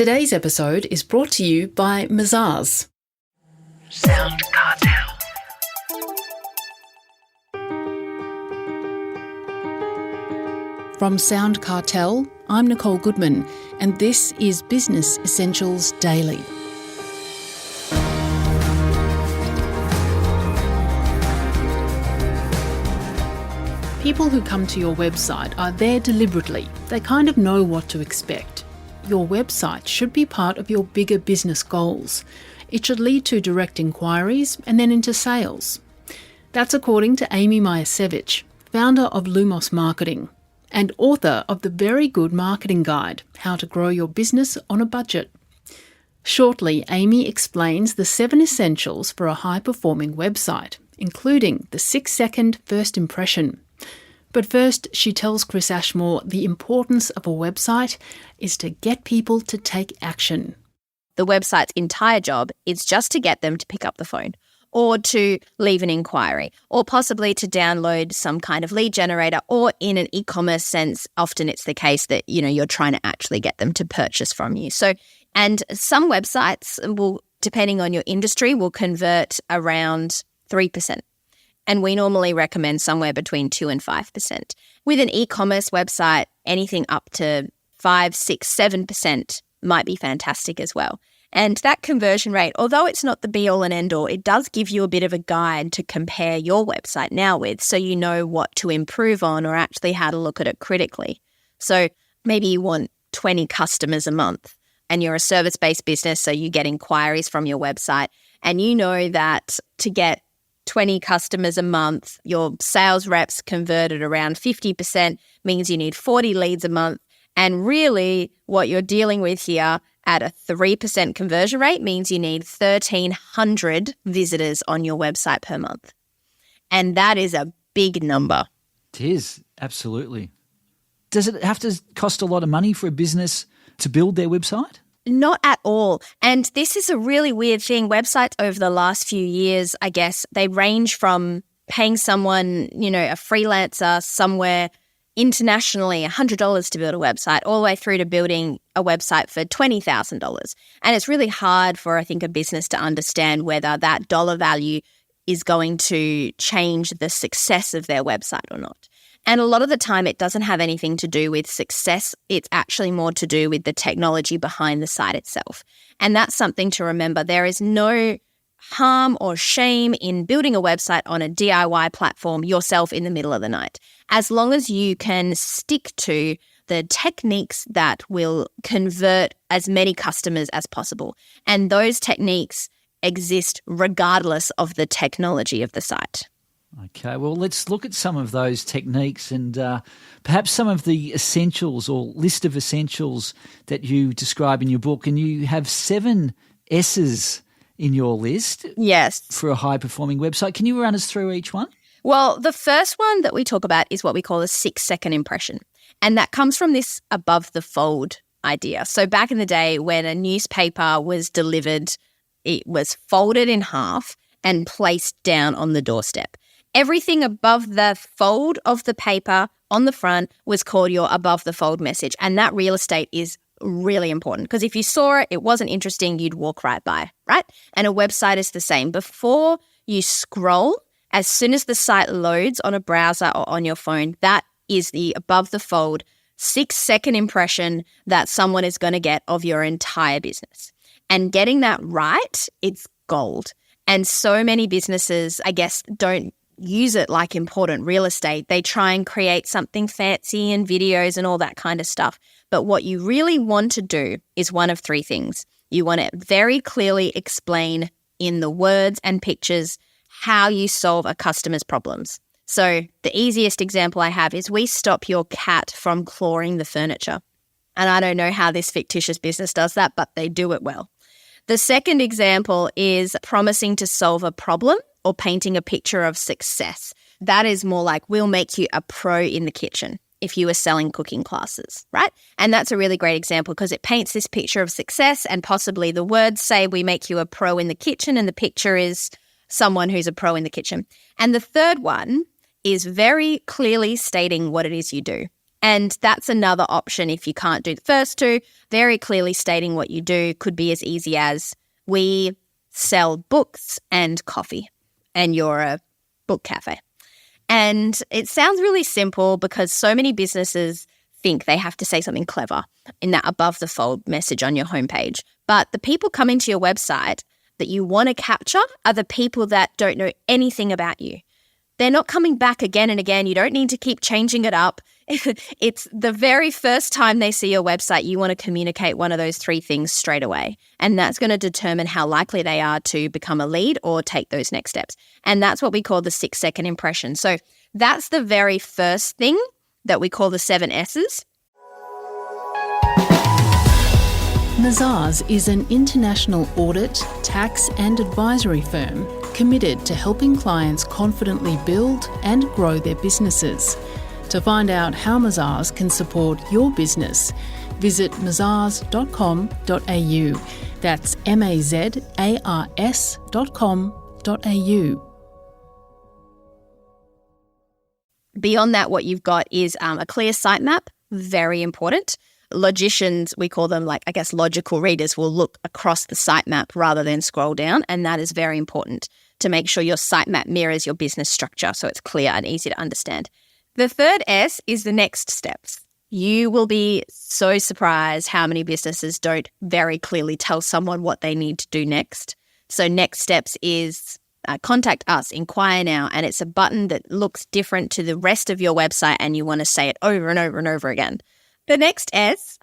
Today's episode is brought to you by Mazars. SoundCartel. From SoundCartel, I'm Nicole Goodman, and this is Business Essentials Daily. People who come to your website are there deliberately. They kind of know what to expect. Your website should be part of your bigger business goals. It should lead to direct inquiries and then into sales. That's according to Amy Majasevich, founder of Lumos Marketing and author of the very good marketing guide, How to Grow Your Business on a Budget. Shortly, Amy explains the 7 essentials for a high-performing website, including the 6-second first impression. But first, she tells Chris Ashmore the importance of a website is to get people to take action. The website's entire job is just to get them to pick up the phone or to leave an inquiry or possibly to download some kind of lead generator, or in an e-commerce sense, often it's the case that, you're trying to actually get them to purchase from you. So, and some websites will, depending on your industry, will convert around 3%. And we normally recommend somewhere between 2 and 5%. With an e-commerce website, anything up to 5, 6, 7% might be fantastic as well. And that conversion rate, although it's not the be-all and end-all, it does give you a bit of a guide to compare your website now with, so you know what to improve on or actually how to look at it critically. So maybe you want 20 customers a month and you're a service-based business, so you get inquiries from your website, and you know that to get 20 customers a month, your sales reps converted around 50% means you need 40 leads a month. And really what you're dealing with here at a 3% conversion rate means you need 1,300 visitors on your website per month. And that is a big number. It is, absolutely. Does it have to cost a lot of money for a business to build their website? Not at all. And this is a really weird thing. Websites over the last few years, I guess, they range from paying someone, a freelancer somewhere internationally $100 to build a website, all the way through to building a website for $20,000. And it's really hard for, I think, a business to understand whether that dollar value is going to change the success of their website or not. And a lot of the time it doesn't have anything to do with success. It's actually more to do with the technology behind the site itself. And that's something to remember. There is no harm or shame in building a website on a DIY platform yourself in the middle of the night, as long as you can stick to the techniques that will convert as many customers as possible. And those techniques exist regardless of the technology of the site. Okay, well, let's look at some of those techniques and perhaps some of the essentials or list of essentials that you describe in your book. And you have 7 S's in your list. Yes. For a high-performing website. Can you run us through each one? Well, the first one that we talk about is what we call a 6-second impression. And that comes from this above-the-fold idea. So back in the day when a newspaper was delivered, it was folded in half and placed down on the doorstep. Everything above the fold of the paper on the front was called your above the fold message. And that real estate is really important, because if you saw it, it wasn't interesting, you'd walk right by, right? And a website is the same. Before you scroll, as soon as the site loads on a browser or on your phone, that is the above the fold 6-second impression that someone is going to get of your entire business. And getting that right, it's gold. And so many businesses, I guess, don't use it like important real estate. They try and create something fancy and videos and all that kind of stuff. But what you really want to do is one of 3 things. You want to very clearly explain in the words and pictures how you solve a customer's problems. So the easiest example I have is we stop your cat from clawing the furniture. And I don't know how this fictitious business does that, but they do it well. The second example is promising to solve a problem or painting a picture of success. That is more like, we'll make you a pro in the kitchen if you were selling cooking classes, right? And that's a really great example because it paints this picture of success, and possibly the words say we make you a pro in the kitchen, and the picture is someone who's a pro in the kitchen. And the third one is very clearly stating what it is you do. And that's another option if you can't do the first two. Very clearly stating what you do could be as easy as, we sell books and coffee, and you're a book cafe. And it sounds really simple because so many businesses think they have to say something clever in that above the fold message on your homepage. But the people coming to your website that you want to capture are the people that don't know anything about you. They're not coming back again and again. You don't need to keep changing it up. It's the very first time they see your website, you want to communicate one of those three things straight away. And that's going to determine how likely they are to become a lead or take those next steps. And that's what we call the 6-second impression. So that's the very first thing that we call the 7 S's. Mazars is an international audit, tax and advisory firm committed to helping clients confidently build and grow their businesses. To find out how Mazars can support your business, visit mazars.com.au. That's mazars.com.au. Beyond that, what you've got is a clear sitemap, very important. Logicians, we call them logical readers, will look across the sitemap rather than scroll down, and that is very important to make sure your sitemap mirrors your business structure so it's clear and easy to understand. The third S is the next steps. You will be so surprised how many businesses don't very clearly tell someone what they need to do next. So next steps is contact us, inquire now, and it's a button that looks different to the rest of your website and you want to say it over and over and over again. The next S,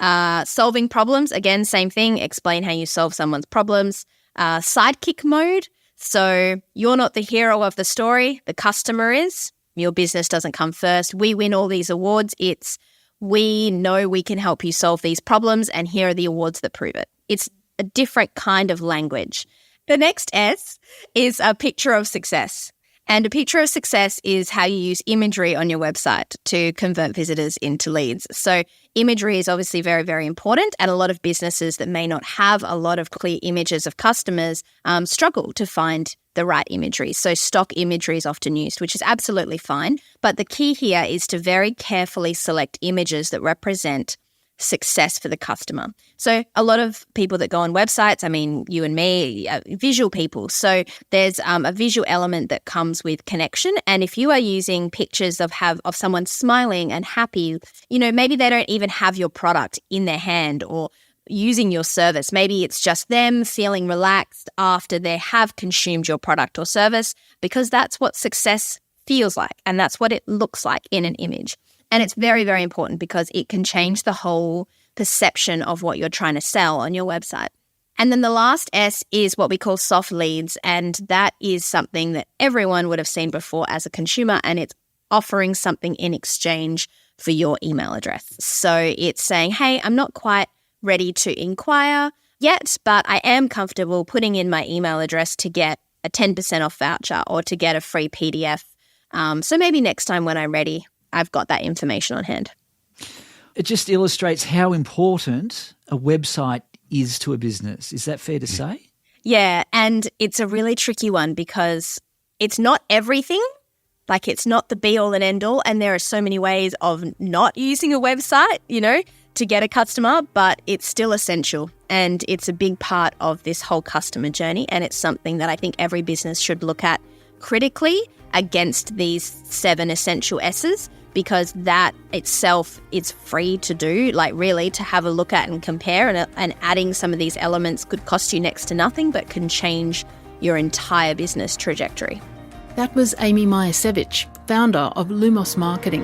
solving problems. Again, same thing, explain how you solve someone's problems. Sidekick mode. So you're not the hero of the story, the customer is. Your business doesn't come first. We win all these awards. It's, we know we can help you solve these problems and here are the awards that prove it. It's a different kind of language. The next S is a picture of success. And a picture of success is how you use imagery on your website to convert visitors into leads. So imagery is obviously very, very important. And a lot of businesses that may not have a lot of clear images of customers struggle to find the right imagery. So stock imagery is often used, which is absolutely fine. But the key here is to very carefully select images that represent success for the customer. So a lot of people that go on websites, I mean, you and me, visual people. So there's a visual element that comes with connection. And if you are using pictures of someone smiling and happy, maybe they don't even have your product in their hand or using your service. Maybe it's just them feeling relaxed after they have consumed your product or service, because that's what success feels like. And that's what it looks like in an image. And it's very, very important because it can change the whole perception of what you're trying to sell on your website. And then the last S is what we call soft leads. And that is something that everyone would have seen before as a consumer, and it's offering something in exchange for your email address. So it's saying, hey, I'm not quite ready to inquire yet, but I am comfortable putting in my email address to get a 10% off voucher or to get a free PDF. So maybe next time when I'm ready, I've got that information on hand. It just illustrates how important a website is to a business. Is that fair to say? Yeah, and it's a really tricky one because it's not everything. Like, it's not the be-all and end-all, and there are so many ways of not using a website, to get a customer, but it's still essential, and it's a big part of this whole customer journey, and it's something that I think every business should look at critically against these 7 essential S's, because that itself is free to do, really to have a look at and compare, and adding some of these elements could cost you next to nothing but can change your entire business trajectory. That was Amy Majasevich, founder of Lumos Marketing.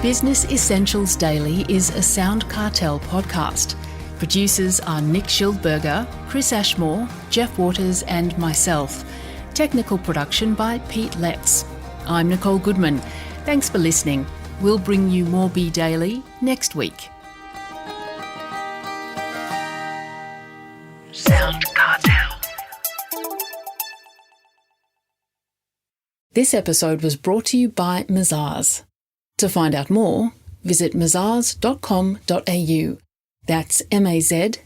Business Essentials Daily is a SoundCartel podcast. Producers are Nick Schildberger, Chris Ashmore, Jeff Waters and myself. Technical production by Pete Letts. I'm Nicole Goodman. Thanks for listening. We'll bring you more Be Daily next week. SoundCartel. This episode was brought to you by Mazars. To find out more, visit mazars.com.au. That's mazars.com.au.